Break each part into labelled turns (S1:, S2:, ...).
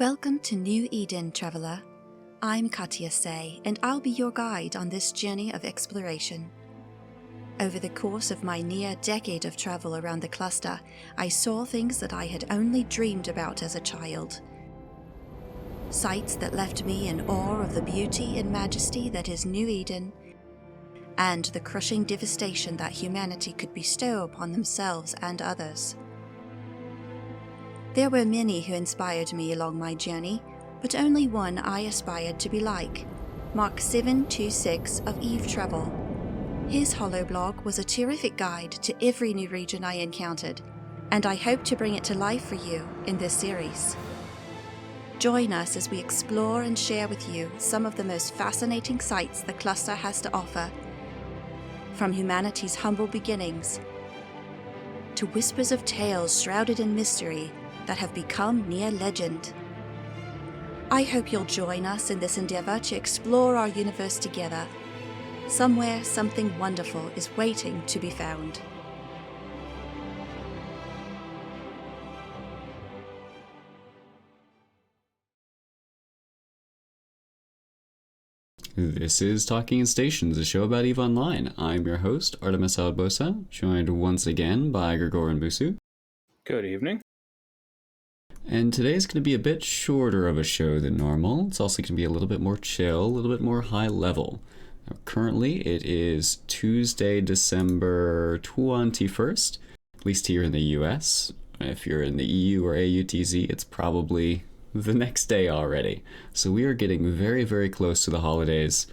S1: Welcome to New Eden, traveler. I'm Katya Say, and I'll be your guide on this journey of exploration. Over the course of my near decade of travel around the cluster, I saw things that I had only dreamed about as a child. Sights that left me in awe of the beauty and majesty that is New Eden, and the crushing devastation that humanity could bestow upon themselves and others. There were many who inspired me along my journey, but only one I aspired to be like, Mark 726 of Eve Travel. His holoblog was a terrific guide to every new region I encountered, and I hope to bring it to life for you in this series. Join us as we explore and share with you some of the most fascinating sights the cluster has to offer, from humanity's humble beginnings to whispers of tales shrouded in mystery that have become near legend. I hope you'll join us in this endeavor to explore our universe together. Somewhere, something wonderful is waiting to be found.
S2: This is Talking in Stations, a show about EVE Online. I'm your host, Artimus Albosa, joined once again by Gergoran Moussou.
S3: Good evening.
S2: And today's going to be a bit shorter of a show than normal. It's also going to be a little bit more chill, a little bit more high level. Now, currently, it is Tuesday, December 21st, at least here in the US. If you're in the EU or AUTZ, it's probably the next day already. So we are getting very, very close to the holidays.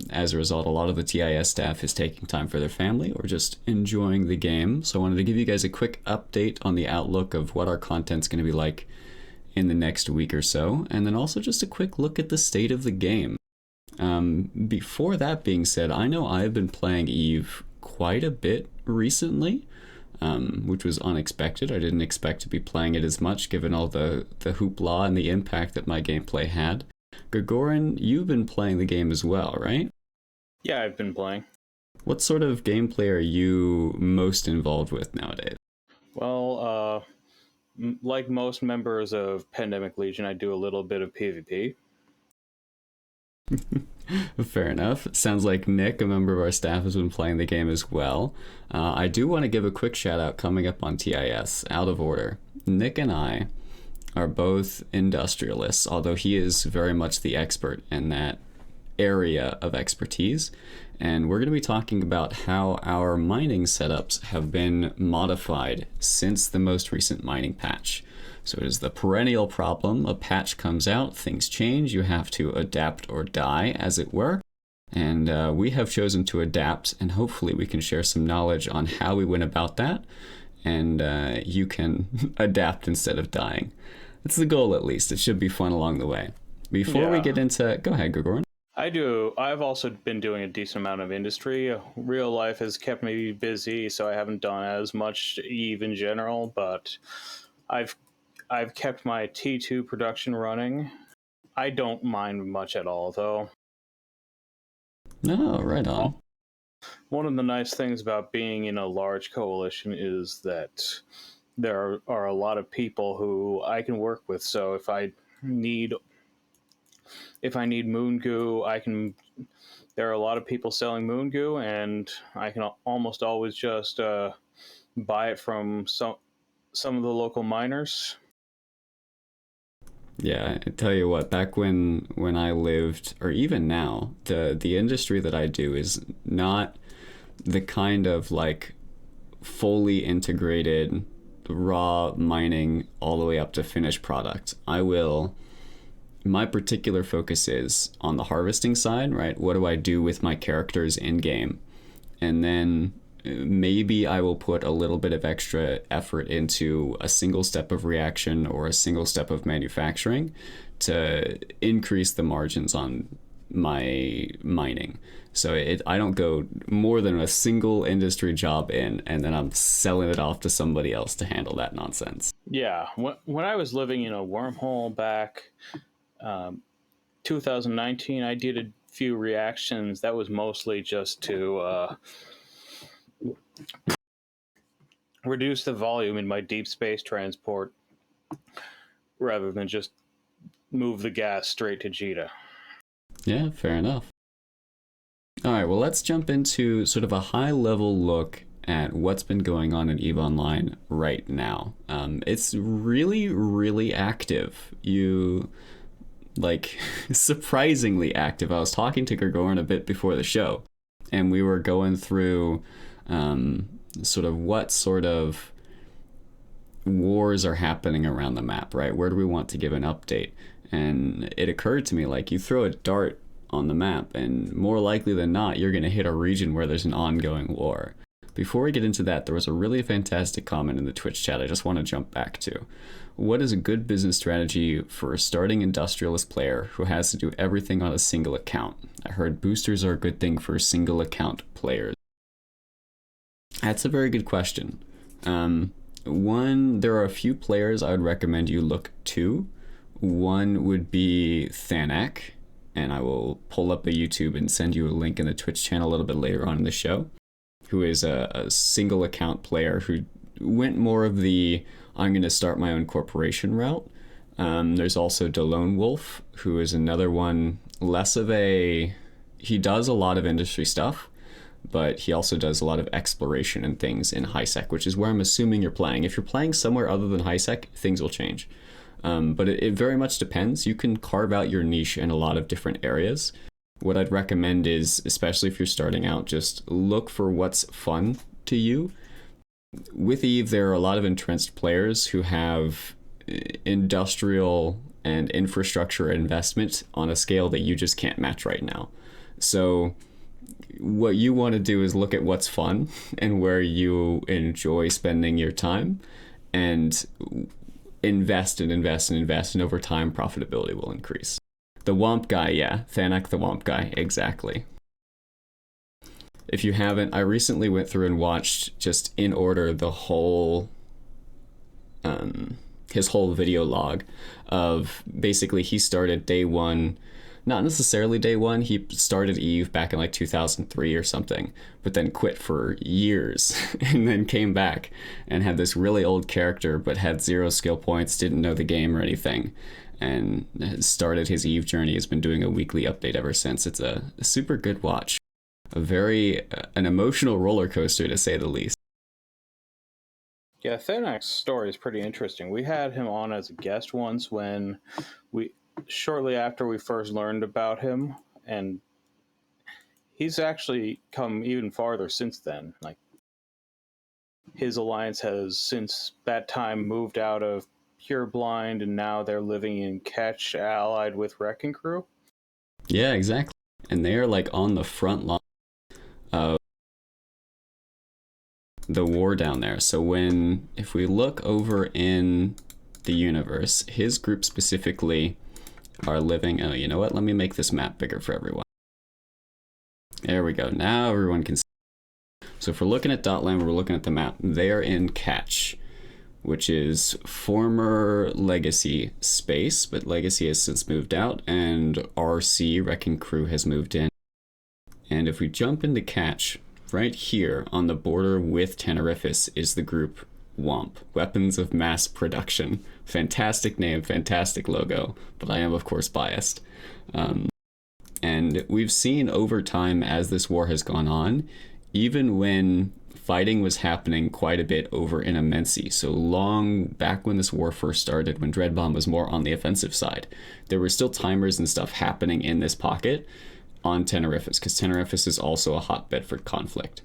S2: As a result, a lot of the TIS staff is taking time for their family or just enjoying the game. So I wanted to give you guys a quick update on the outlook of what our content's going to be like in the next week or so, and then also just a quick look at the state of the game. Before that being said, I know I've been playing EVE quite a bit recently, which was unexpected. I didn't expect to be playing it as much given all the hoopla and the impact that my gameplay had. Gergoran, you've been playing the game as well, right?
S3: Yeah, I've been playing.
S2: What sort of gameplay are you most involved with nowadays?
S3: Well, like most members of Pandemic Legion, I do a little bit of PvP.
S2: Fair enough. Sounds like Nick, a member of our staff, has been playing the game as well. I do want to give a quick shout out coming up on TIS, out of order. Nick and I are both industrialists, although he is very much the expert in that area of expertise. And we're going to be talking about how our mining setups have been modified since the most recent mining patch. So it is the perennial problem. A patch comes out, things change, you have to adapt or die, as it were. And we have chosen to adapt, and hopefully we can share some knowledge on how we went about that, and you can adapt instead of dying. It's the goal, at least. It should be fun along the way. Before we get into... Go ahead, Gergoran.
S3: I've also been doing a decent amount of industry. Real life has kept me busy, so I haven't done as much EVE in general, but I've kept my T2 production running. I don't mind much at all, though.
S2: No, right on.
S3: One of the nice things about being in a large coalition is that there are a lot of people who I can work with. So if I need moon goo, there are a lot of people selling moon goo, and I can almost always just buy it from some of the local miners.
S2: Yeah, I tell you what, back when I lived, or even now, the industry that I do is not the kind of like fully integrated raw mining all the way up to finished product. My particular focus is on the harvesting side, right? What do I do with my characters in game? And then maybe I will put a little bit of extra effort into a single step of reaction or a single step of manufacturing to increase the margins on my mining. So I don't go more than a single industry job in, and then I'm selling it off to somebody else to handle that nonsense.
S3: Yeah, when I was living in a wormhole back 2019, I did a few reactions. That was mostly just to reduce the volume in my deep space transport. rather than just move the gas straight to Jita.
S2: Yeah, fair enough. All right, well, let's jump into sort of a high-level look at what's been going on in EVE Online right now. It's really, really active. Surprisingly active. I was talking to Gergoran a bit before the show, and we were going through what sort of wars are happening around the map, right? Where do we want to give an update? And it occurred to me, like, you throw a dart on the map, and more likely than not, you're going to hit a region where there's an ongoing war. Before we get into that, there was a really fantastic comment in the Twitch chat I just want to jump back to. What is a good business strategy for a starting industrialist player who has to do everything on a single account? I heard boosters are a good thing for single account players. That's a very good question. There are a few players I would recommend you look to. One would be Thanak, and I will pull up a YouTube and send you a link in the Twitch channel a little bit later on in the show, who is a single account player who went more of the I'm going to start my own corporation route. There's also DeLone Wolf, who is another one, he does a lot of industry stuff, but he also does a lot of exploration and things in HiSec, which is where I'm assuming you're playing. If you're playing somewhere other than HiSec, things will change. But it very much depends. You can carve out your niche in a lot of different areas. What I'd recommend is, especially if you're starting out, just look for what's fun to you. With EVE, there are a lot of entrenched players who have industrial and infrastructure investment on a scale that you just can't match right now. So what you want to do is look at what's fun and where you enjoy spending your time, and invest and invest and invest, and over time profitability will increase. The Womp guy, yeah, Thanak the Womp guy, exactly. If you haven't, I recently went through and watched, just in order, the whole his whole video log of basically he started day one. Not necessarily day one, he started EVE back in like 2003 or something, but then quit for years and then came back and had this really old character but had 0 skill points, didn't know the game or anything, and started his EVE journey. Has been doing a weekly update ever since. It's a super good watch. An emotional roller coaster, to say the least.
S3: Yeah, Thanak's story is pretty interesting. We had him on as a guest once shortly after we first learned about him, and he's actually come even farther since then. Like, his alliance has since that time moved out of Pure Blind, and now they're living in Ketch, allied with Wrecking Crew.
S2: Yeah, exactly. And they are like on the front line of the war down there. So if we look over in the universe, his group specifically are living, oh, you know what? Let me make this map bigger for everyone. There we go. Now everyone can see. So if we're looking at Dotland, we're looking at the map. They are in Catch, which is former Legacy space, but Legacy has since moved out, and RC, Wrecking Crew, has moved in. And if we jump into Catch, right here on the border with Tenerifis is the group WOMP, Weapons of Mass Production. Fantastic name, fantastic logo, but I am of course biased. And we've seen over time, as this war has gone on, even when fighting was happening quite a bit over in Amensi, so long back when this war first started, when Dreadbomb was more on the offensive side, there were still timers and stuff happening in this pocket on Tenerifis, because Tenerifis is also a hotbed for conflict.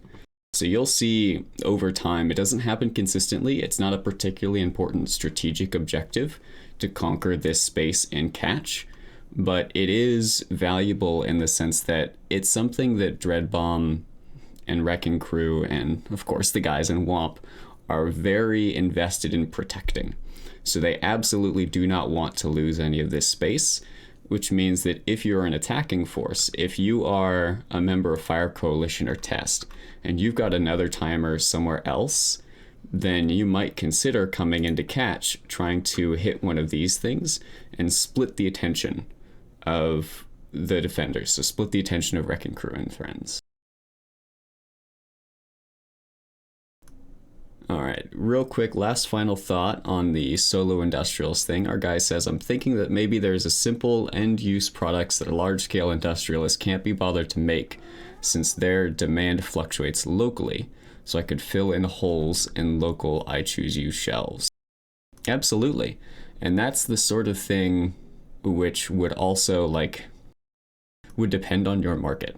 S2: So you'll see over time, it doesn't happen consistently. It's not a particularly important strategic objective to conquer this space and Catch, but it is valuable in the sense that it's something that Dreadbomb and Wrecking Crew and of course the guys in WOMP are very invested in protecting. So they absolutely do not want to lose any of this space, which means that if you're an attacking force, if you are a member of Fire Coalition or Test, and you've got another timer somewhere else, then you might consider coming into Catch, trying to hit one of these things, and split the attention of the defenders. So split the attention of Wrecking Crew and friends. All right, real quick, last final thought on the solo industrialist thing. Our guy says, I'm thinking that maybe there's a simple end-use products that a large-scale industrialist can't be bothered to make, since their demand fluctuates locally, so I could fill in holes in local I Choose You shelves. Absolutely. And that's the sort of thing which would also, would depend on your market.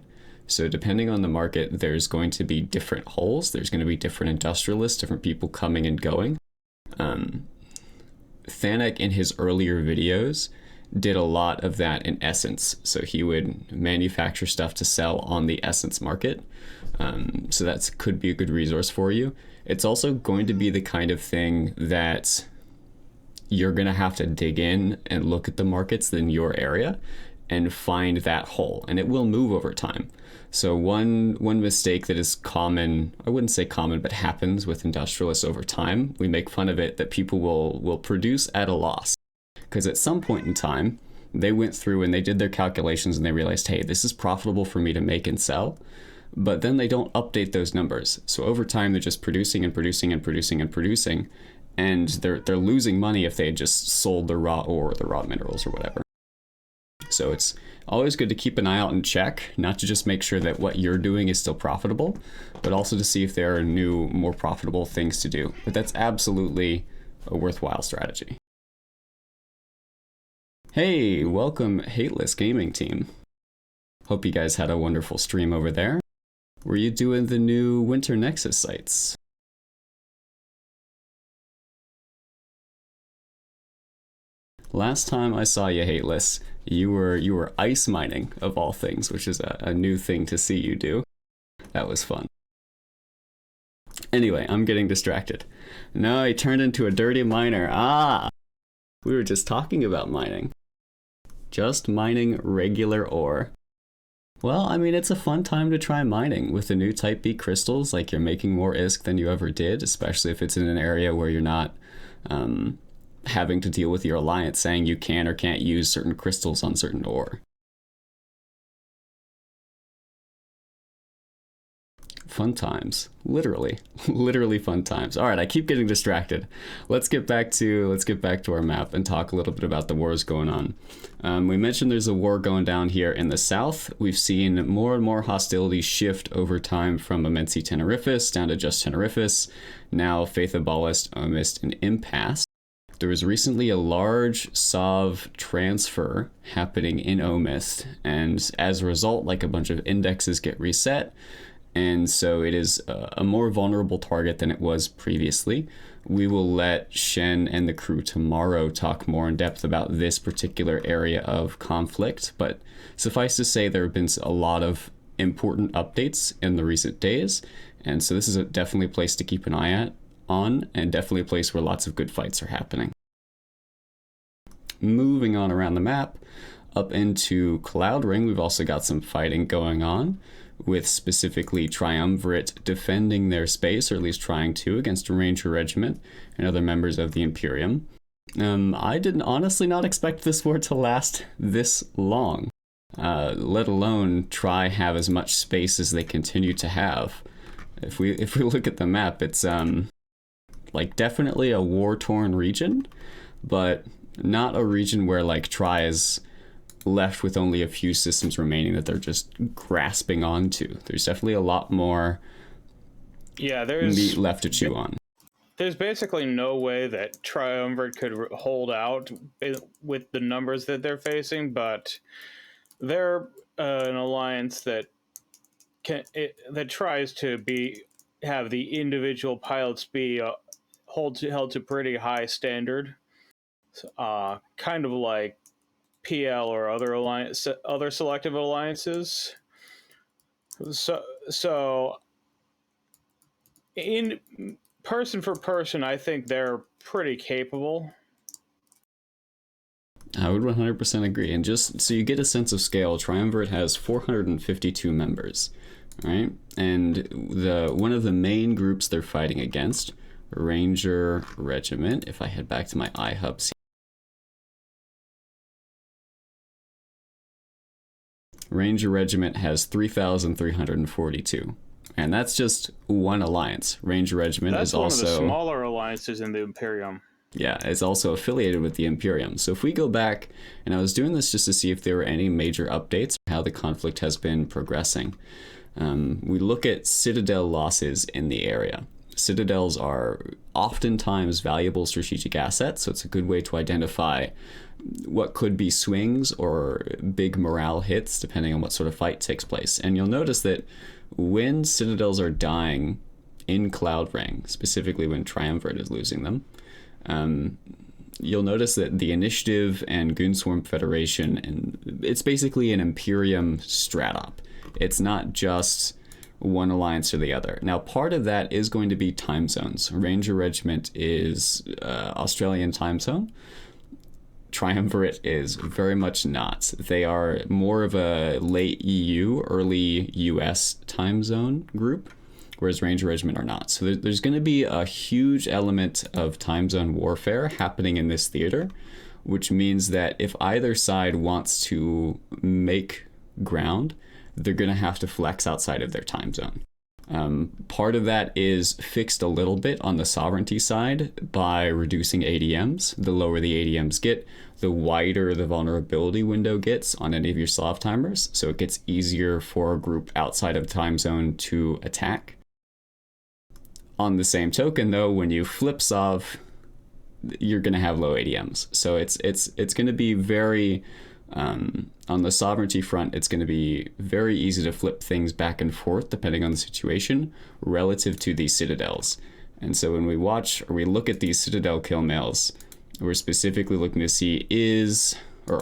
S2: So depending on the market, there's going to be different holes. There's going to be different industrialists, different people coming and going. Thanek, in his earlier videos, did a lot of that in Essence. So he would manufacture stuff to sell on the Essence market. So that could be a good resource for you. It's also going to be the kind of thing that you're going to have to dig in and look at the markets in your area and find that hole, and it will move over time. So one mistake that is common, I wouldn't say common, but happens with industrialists over time, we make fun of it, that people will produce at a loss. Because at some point in time, they went through and they did their calculations and they realized, hey, this is profitable for me to make and sell. But then they don't update those numbers. So over time, they're just producing and producing and producing and producing, and they're losing money if they had just sold the raw ore or the raw minerals or whatever. So it's always good to keep an eye out and check, not to just make sure that what you're doing is still profitable, but also to see if there are new, more profitable things to do. But that's absolutely a worthwhile strategy. Hey, welcome Hateless Gaming Team. Hope you guys had a wonderful stream over there. Were you doing the new Winter Nexus sites? Last time I saw you, Hateless, you were ice mining, of all things, which is a new thing to see you do. That was fun. Anyway, I'm getting distracted. No, he turned into a dirty miner. Ah! We were just talking about mining. Just mining regular ore. Well, I mean, it's a fun time to try mining. With the new Type B crystals, like, you're making more ISK than you ever did, especially if it's in an area where you're not having to deal with your alliance saying you can or can't use certain crystals on certain ore. Fun times. Literally fun times. All right, I keep getting distracted. Let's get back to our map and talk a little bit about the wars going on. We mentioned there's a war going down here in the south. We've seen more and more hostilities shift over time from Amensi Tenerifis down to just Tenerifis. Now Faith Abolist, Omist, and Impasse. There was recently a large Sov transfer happening in Omist, and as a result, like, a bunch of indexes get reset, and so it is a more vulnerable target than it was previously. We will let Shen and the crew tomorrow talk more in depth about this particular area of conflict, but suffice to say there have been a lot of important updates in the recent days, and so this is definitely a place to keep an eye on, and definitely a place where lots of good fights are happening. Moving on around the map, up into Cloud Ring, we've also got some fighting going on, with specifically Triumvirate defending their space, or at least trying to, against a Ranger Regiment and other members of the Imperium. I did honestly not expect this war to last this long, let alone try have as much space as they continue to have. If we look at the map, it's definitely a war-torn region, but not a region where Tri is left with only a few systems remaining that they're just grasping onto. There's definitely a lot more meat left to chew on.
S3: There's basically no way that Triumvirate could hold out with the numbers that they're facing, but they're an alliance that tries to have the individual pilots be held to pretty high standard, kind of like PL or other selective alliances. So in person for person, I think they're pretty capable.
S2: I would 100% agree. And just so you get a sense of scale, Triumvirate has 452 members, right? And one of the main groups they're fighting against, Ranger Regiment, if I head back to my iHubs, Ranger Regiment has 3,342. And that's just one alliance. Ranger Regiment
S3: That's
S2: is
S3: one
S2: also...
S3: of the smaller alliances in the Imperium.
S2: Yeah, it's also affiliated with the Imperium. So if we go back, and I was doing this just to see if there were any major updates, how the conflict has been progressing. We look at citadel losses in the area. Citadels are oftentimes valuable strategic assets, so it's a good way to identify what could be swings or big morale hits, depending on what sort of fight takes place. And you'll notice that when citadels are dying in Cloud Ring, specifically when Triumvirate is losing them, you'll notice that the Initiative and Goonswarm Federation, and it's basically an Imperium stratop. It's not just one alliance or the other. Now, part of that is going to be time zones. Ranger Regiment is Australian time zone. Triumvirate is very much not. They are more of a late EU, early US time zone group, whereas Ranger Regiment are not. So there's going to be a huge element of time zone warfare happening in this theater, which means that if either side wants to make ground, they're going to have to flex outside of their time zone. Part of that is fixed a little bit on the sovereignty side by reducing ADMs. The lower the ADMs get, the wider the vulnerability window gets on any of your Slav timers, so it gets easier for a group outside of the time zone to attack. On the same token, though, when you flip Sov, you're going to have low ADMs. So it's going to be very... on the sovereignty front, it's going to be very easy to flip things back and forth depending on the situation relative to these citadels. And so when we watch or we look at these citadel kill mails, we're specifically looking to see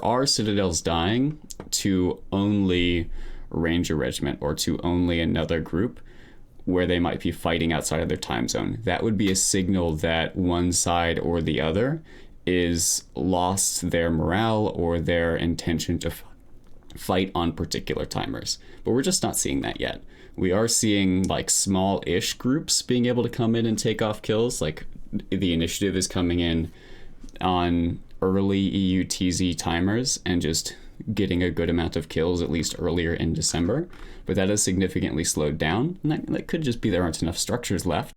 S2: are citadels dying to only Ranger Regiment or to only another group where they might be fighting outside of their time zone. That would be a signal that one side or the other is lost their morale or their intention to fight on particular timers. But we're just not seeing that yet. We are seeing like small-ish groups being able to come in and take off kills. Like the Initiative is coming in on early EU TZ timers and just getting a good amount of kills, at least earlier in December. But that has significantly slowed down. And that could just be there aren't enough structures left.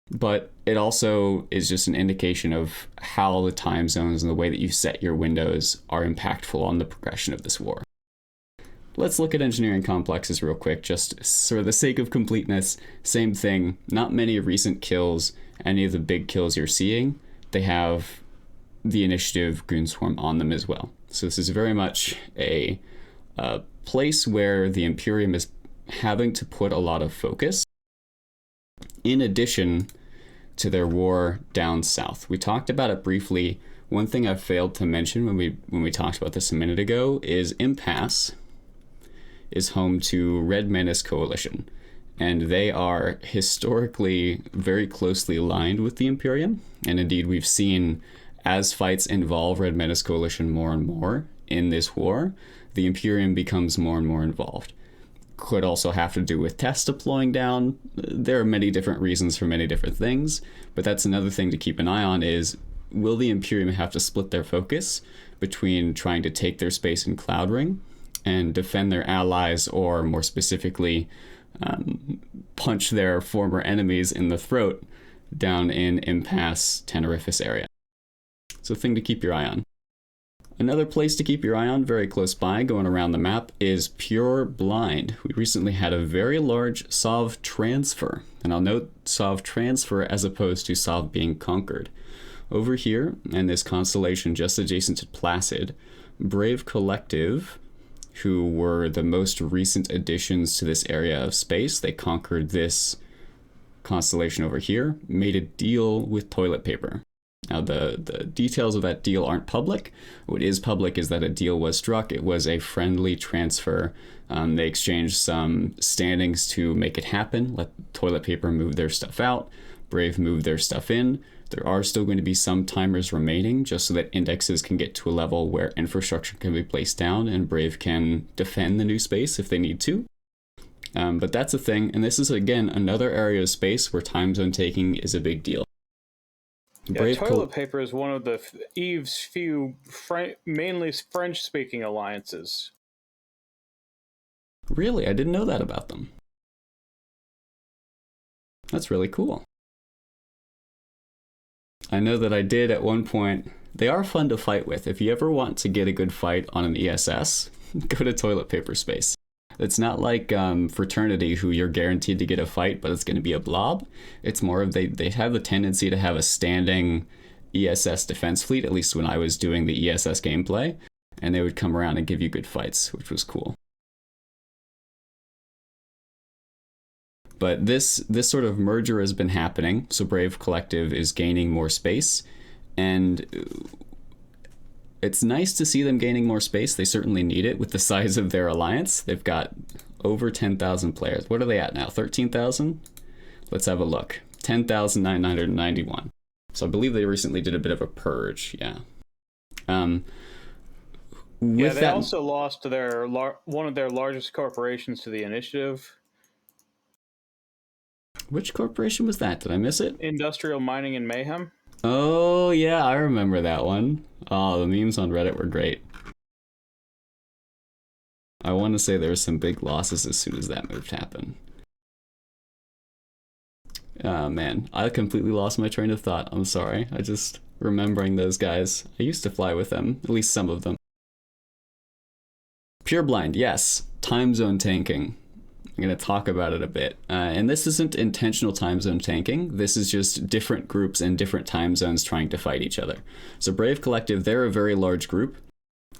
S2: But it also is just an indication of how the time zones and the way that you set your windows are impactful on the progression of this war. Let's look at engineering complexes real quick, just for the sake of completeness. Same thing, not many recent kills, any of the big kills you're seeing, they have the Initiative Goonswarm on them as well. So this is very much a place where the Imperium is having to put a lot of focus. In addition to their war down south. We talked about it briefly. One thing I failed to mention when we talked about this a minute ago is Impasse is home to Red Menace Coalition, and they are historically very closely aligned with the Imperium. And indeed, we've seen as fights involve Red Menace Coalition more and more in this war, the Imperium becomes more and more involved. Could also have to do with TESS deploying down. There are many different reasons for many different things, but that's another thing to keep an eye on is, will the Imperium have to split their focus between trying to take their space in Cloud Ring and defend their allies, or more specifically, punch their former enemies in the throat down in Impasse Tenerifis area? So a thing to keep your eye on. Another place to keep your eye on, very close by, going around the map, is Pure Blind. We recently had a very large Sov transfer, and I'll note Sov transfer as opposed to Sov being conquered. Over here, in this constellation just adjacent to Placid, Brave Collective, who were the most recent additions to this area of space, they conquered this constellation over here, made a deal with toilet paper. Now, the details of that deal aren't public. What is public is that a deal was struck. It was a friendly transfer. They exchanged some standings to make it happen, let toilet paper move their stuff out, Brave move their stuff in. There are still going to be some timers remaining, just so that indexes can get to a level where infrastructure can be placed down and Brave can defend the new space if they need to. But that's a thing, and this is, again, another area of space where time zone taking is a big deal.
S3: Yeah, toilet paper is one of the EVE's few mainly French-speaking alliances.
S2: Really? I didn't know that about them. That's really cool. I know that I did at one point. They are fun to fight with. If you ever want to get a good fight on an ESS, go to Toilet Paper Space. It's not like Fraternity, who you're guaranteed to get a fight, but it's going to be a blob. It's more of they have the tendency to have a standing ESS defense fleet, at least when I was doing the ESS gameplay, and they would come around and give you good fights, which was cool. But this sort of merger has been happening, so Brave Collective is gaining more space, and it's nice to see them gaining more space. They certainly need it with the size of their alliance. They've got over 10,000 players. What are they at now? 13,000? Let's have a look. 10,991. So I believe they recently did a bit of a purge, yeah.
S3: They also lost their one of their largest corporations to the initiative.
S2: Which corporation was that? Did I miss it?
S3: Industrial Mining and Mayhem.
S2: Oh, yeah, I remember that one. Oh, the memes on Reddit were great. I want to say there were some big losses as soon as that move happened. Oh, man, I completely lost my train of thought. I'm sorry. I just remembering those guys. I used to fly with them, at least some of them. Pureblind, yes. Time zone tanking. I'm going to talk about it a bit. And this isn't intentional time zone tanking. This is just different groups in different time zones trying to fight each other. So Brave Collective, they're a very large group.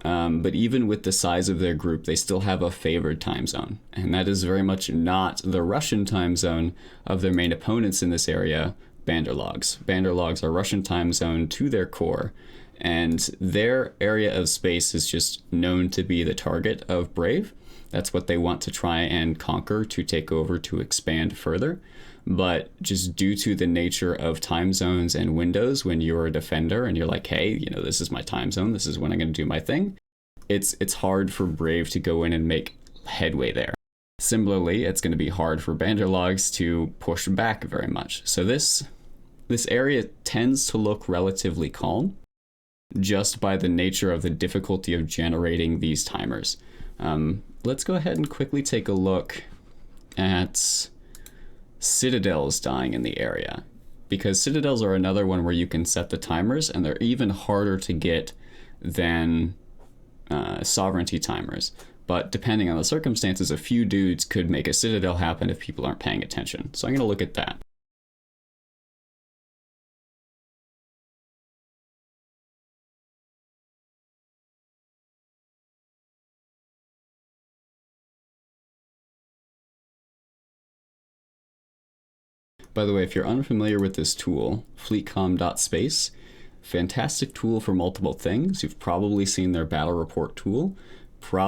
S2: But even with the size of their group, they still have a favored time zone. And that is very much not the Russian time zone of their main opponents in this area, Banderlogs. Banderlogs are Russian time zone to their core. And their area of space is just known to be the target of Brave. That's what they want to try and conquer, to take over, to expand further. But just due to the nature of time zones and windows, when you're a defender and you're like, hey, this is my time zone, this is when I'm going to do my thing, it's hard for Brave to go in and make headway there. Similarly, it's going to be hard for Banderlogs to push back very much. So this area tends to look relatively calm, just by the nature of the difficulty of generating these timers. Let's go ahead and quickly take a look at citadels dying in the area, because citadels are another one where you can set the timers, and they're even harder to get than sovereignty timers. But depending on the circumstances, a few dudes could make a citadel happen if people aren't paying attention. So I'm going to look at that. By the way, if you're unfamiliar with this tool, fleetcom.space, fantastic tool for multiple things. You've probably seen their battle report tool,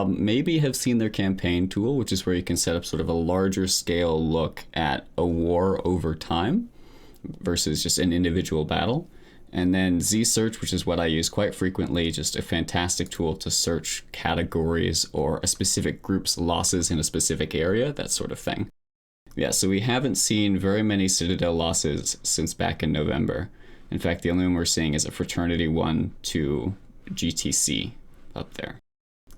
S2: maybe have seen their campaign tool, which is where you can set up sort of a larger scale look at a war over time versus just an individual battle. And then Z-Search, which is what I use quite frequently, just a fantastic tool to search categories or a specific group's losses in a specific area, that sort of thing. Yeah, so we haven't seen very many Citadel losses since back in November. In fact, the only one we're seeing is a Fraternity 1 to GTC up there.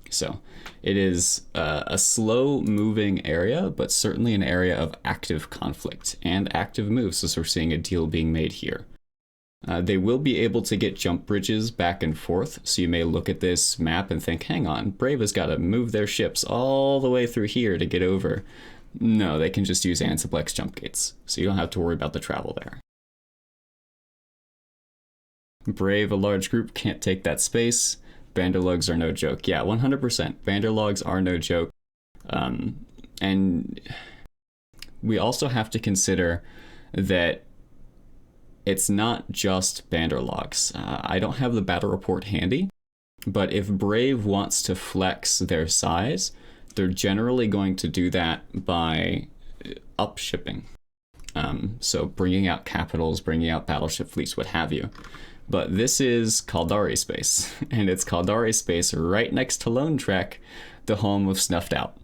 S2: So it is a slow-moving area, but certainly an area of active conflict and active moves, as we're seeing a deal being made here. They will be able to get jump bridges back and forth, so you may look at this map and think, hang on, Brave has got to move their ships all the way through here to get over. No, they can just use Ansiplex jump gates, so you don't have to worry about the travel there. Brave, a large group, can't take that space. Banderlogs are no joke. Yeah, 100%. Banderlogs are no joke. And we also have to consider that it's not just Banderlogs. I don't have the battle report handy, but if Brave wants to flex their size, they're generally going to do that by upshipping. So bringing out capitals, bringing out battleship fleets, what have you. But this is Caldari space, and it's Caldari space right next to Lone Trek, the home of Snuffed Out.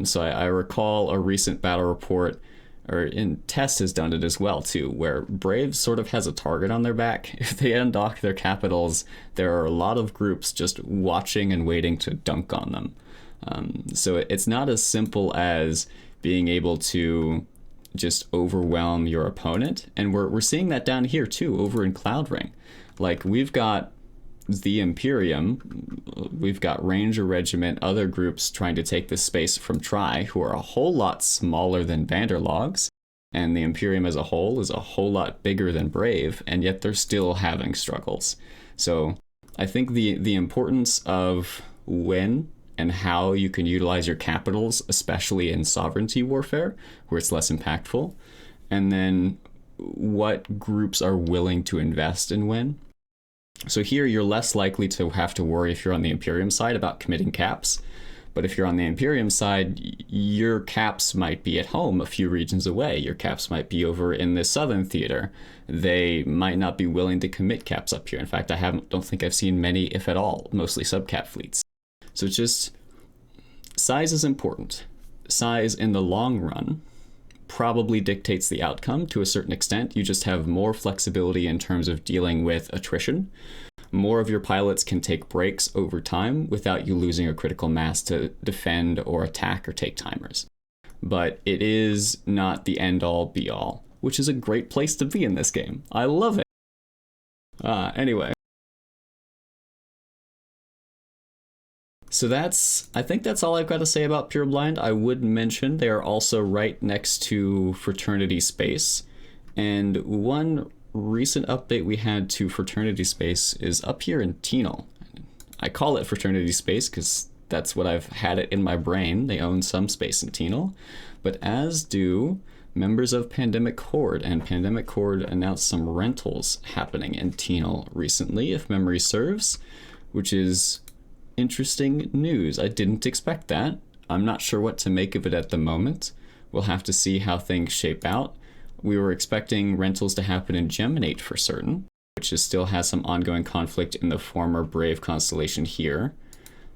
S2: So I recall a recent battle report, or in Test has done it as well too, where Brave sort of has a target on their back. If they undock their capitals, there are a lot of groups just watching and waiting to dunk on them. So it's not as simple as being able to just overwhelm your opponent. And we're seeing that down here too, over in Cloud Ring. Like, we've got the Imperium, we've got Ranger Regiment, other groups trying to take this space from Tri, who are a whole lot smaller than Vanderlogs, and the Imperium as a whole is a whole lot bigger than Brave, and yet they're still having struggles. So I think the importance of when and how you can utilize your capitals, especially in sovereignty warfare, where it's less impactful, and then what groups are willing to invest and when. So here you're less likely to have to worry if you're on the Imperium side about committing caps. But if you're on the Imperium side, your caps might be at home a few regions away. Your caps might be over in the Southern Theater. They might not be willing to commit caps up here. In fact, don't think I've seen many, if at all, mostly subcap fleets. So it's just, size is important. Size in the long run probably dictates the outcome to a certain extent. You just have more flexibility in terms of dealing with attrition. More of your pilots can take breaks over time without you losing a critical mass to defend or attack or take timers. But it is not the end-all be-all, which is a great place to be in this game. I love it. Anyway. So I think that's all I've got to say about Pure Blind. I would mention they are also right next to Fraternity Space. And one recent update we had to Fraternity Space is up here in Tenal. I call it Fraternity Space because that's what I've had it in my brain. They own some space in Tenal. But as do members of Pandemic Horde, and Pandemic Horde announced some rentals happening in Tenal recently, if memory serves, which is interesting news. I didn't expect that. I'm not sure what to make of it at the moment. We'll have to see how things shape out. We were expecting rentals to happen in Geminate for certain, which still has some ongoing conflict in the former Brave constellation here,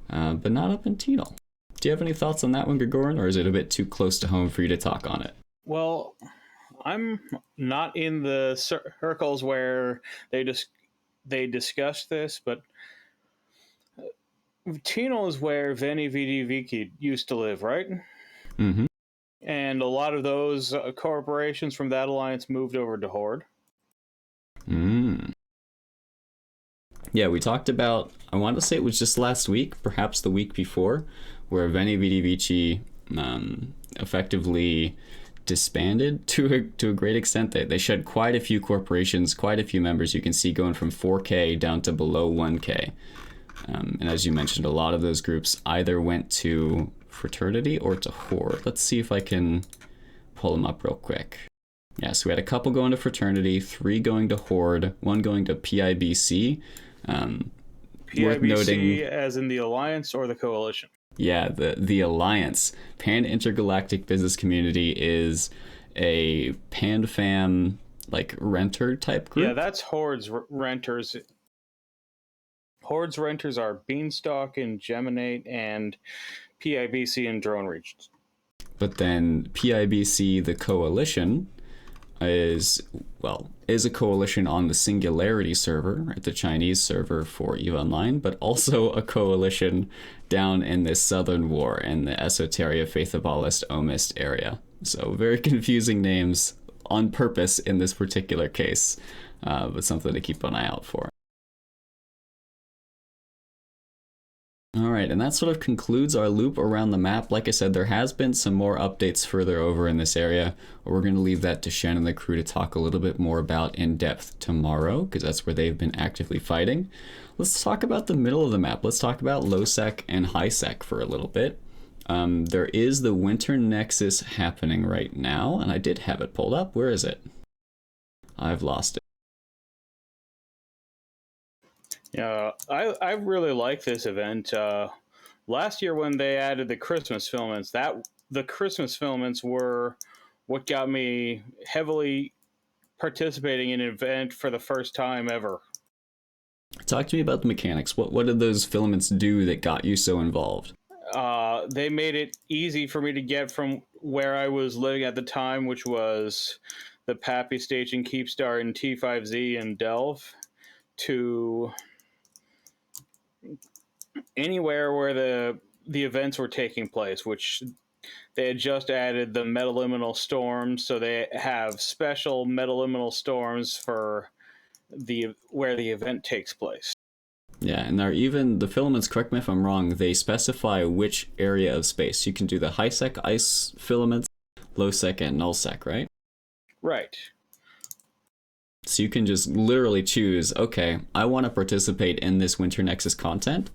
S2: but not up in Tenal. Do you have any thoughts on that one, Gergoran, or is it a bit too close to home for you to talk on it?
S3: Well, I'm not in the circles where they discussed this, but Tenal is where Veni Vidi Vici used to live, right?
S2: Mm-hmm.
S3: And a lot of those corporations from that alliance moved over to Horde.
S2: Yeah, we talked about, I want to say it was just last week, perhaps the week before, where Veni Vidi Vici effectively disbanded to a great extent. They shed quite a few corporations, quite a few members. You can see going from 4K down to below 1K. And as you mentioned, a lot of those groups either went to Fraternity or to Horde. Let's see if I can pull them up real quick. Yeah, so we had a couple going to Fraternity, 3 going to Horde, 1 going to PIBC. Worth noting,
S3: as in the Alliance or the Coalition?
S2: Yeah, the Alliance. Pan-Intergalactic Business Community is a PanFam, like, renter type group.
S3: Yeah, that's Horde's renters. Horde's renters are Beanstalk and Geminate and PIBC and Drone Regions.
S2: But then PIBC, the Coalition, is a coalition on the Singularity server, right, the Chinese server for EVE Online, but also a coalition down in this Southern War in the Esoteria, Faithabalist, Omist area. So very confusing names on purpose in this particular case, but something to keep an eye out for. All right, and that sort of concludes our loop around the map. Like I said, there has been some more updates further over in this area. We're going to leave that to Shen and the crew to talk a little bit more about in depth tomorrow, because that's where they've been actively fighting. Let's talk about the middle of the map. Let's talk about low sec and high sec for a little bit. There is the Winter Nexus happening right now, and I did have it pulled up. Where is it? I've lost it.
S3: Yeah, I really like this event. Last year when they added the Christmas filaments, the Christmas filaments were what got me heavily participating in an event for the first time ever.
S2: Talk to me about the mechanics. What did those filaments do that got you so involved?
S3: They made it easy for me to get from where I was living at the time, which was the Pappy Station, Keepstar, and T5Z and Delve, to anywhere where the events were taking place, which They had just added the metaliminal storms, so they have special metaliminal storms for where the event takes place.
S2: Yeah, and there are even the filaments, correct me if I'm wrong, they specify which area of space. You can do the high sec ice filaments, low sec, and null sec, right?
S3: Right.
S2: So you can just literally choose, okay, I want to participate in this Winter Nexus content.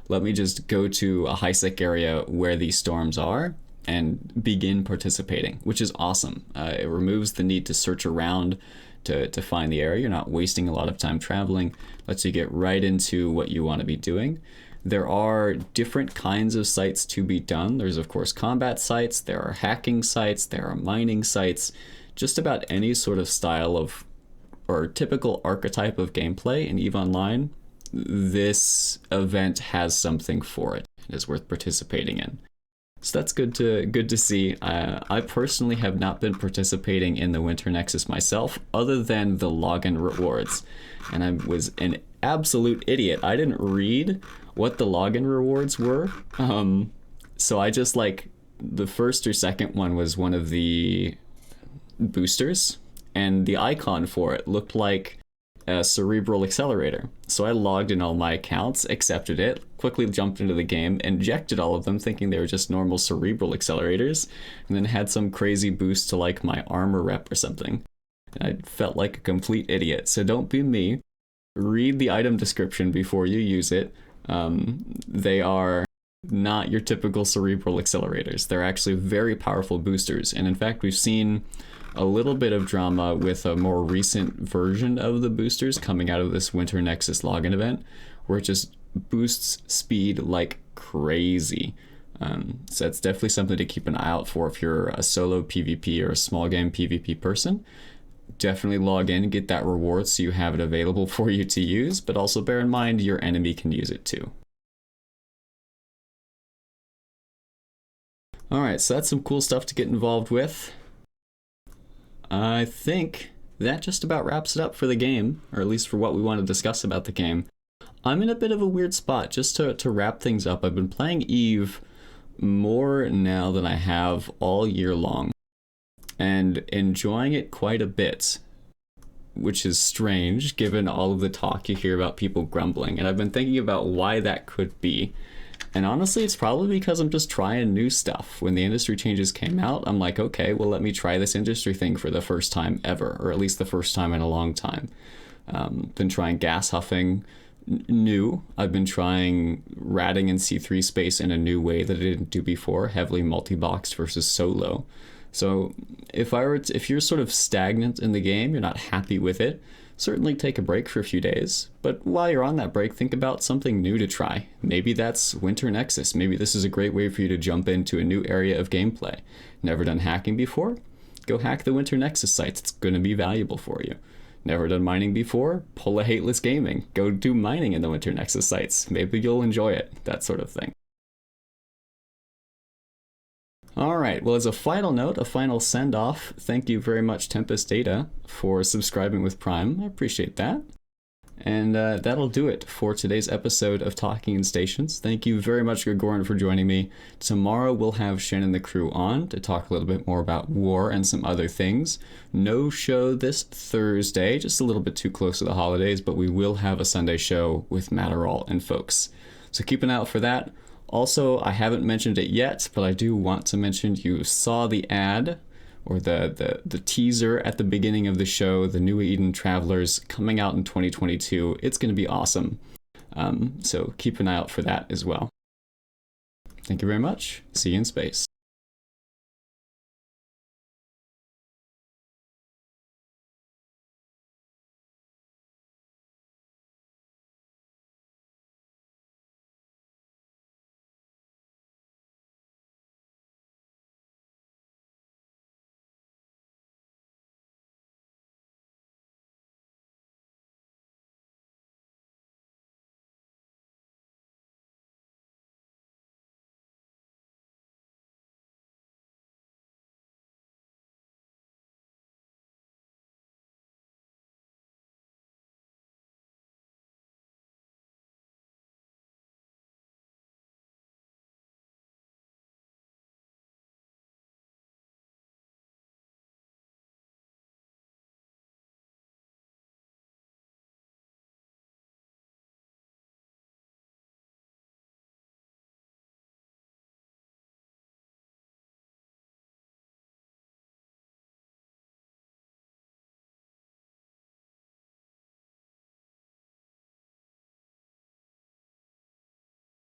S2: Let me just go to a high sec area where these storms are and begin participating, which is awesome. It removes the need to search around to find the area. You're not wasting a lot of time traveling. Lets you get right into what you want to be doing. There are different kinds of sites to be done. There's, of course, combat sites. There are hacking sites. There are mining sites. Just about any sort of style of or typical archetype of gameplay in EVE Online, this event has something for it. It is worth participating in. So that's good to see. I personally have not been participating in the Winter Nexus myself, other than the login rewards. And I was an absolute idiot. I didn't read what the login rewards were. So I just the first or second one was one of the boosters, and the icon for it looked like a cerebral accelerator. So I logged in all my accounts, accepted it, quickly jumped into the game, injected all of them thinking they were just normal cerebral accelerators, and then had some crazy boost to my armor rep or something. And I felt like a complete idiot. So don't be me. Read the item description before you use it. They are not your typical cerebral accelerators. They're actually very powerful boosters. And in fact, we've seen a little bit of drama with a more recent version of the boosters coming out of this Winter Nexus login event, where it just boosts speed like crazy. So that's definitely something to keep an eye out for if you're a solo PvP or a small game PvP person. Definitely log in and get that reward so you have it available for you to use, but also bear in mind your enemy can use it too. Alright, so that's some cool stuff to get involved with. I think that just about wraps it up for the game, or at least for what we want to discuss about the game. I'm in a bit of a weird spot. Just to wrap things up, I've been playing EVE more now than I have all year long, and enjoying it quite a bit, which is strange given all of the talk you hear about people grumbling. And I've been thinking about why that could be. And honestly, it's probably because I'm just trying new stuff. When the industry changes came out, I'm like, okay, well, let me try this industry thing for the first time ever, or at least the first time in a long time. Been trying gas huffing new. I've been trying ratting in C3 space in a new way that I didn't do before, heavily multi-boxed versus solo. So if you're sort of stagnant in the game, you're not happy with it, certainly take a break for a few days, but while you're on that break, think about something new to try. Maybe that's Winter Nexus. Maybe this is a great way for you to jump into a new area of gameplay. Never done hacking before? Go hack the Winter Nexus sites. It's going to be valuable for you. Never done mining before? Pull a Hateless Gaming. Go do mining in the Winter Nexus sites. Maybe you'll enjoy it. That sort of thing. Alright, well, as a final note, a final send-off, thank you very much, Tempest Data, for subscribing with Prime. I appreciate that. And that'll do it for today's episode of Talking in Stations. Thank you very much, Gergoran, for joining me. Tomorrow we'll have Shen and the crew on to talk a little bit more about war and some other things. No show this Thursday, just a little bit too close to the holidays, but we will have a Sunday show with Matterall and folks. So keep an eye out for that. Also, I haven't mentioned it yet, but I do want to mention you saw the ad or the teaser at the beginning of the show, the New Eden Travelers coming out in 2022. It's going to be awesome. So keep an eye out for that as well. Thank you very much. See you in space.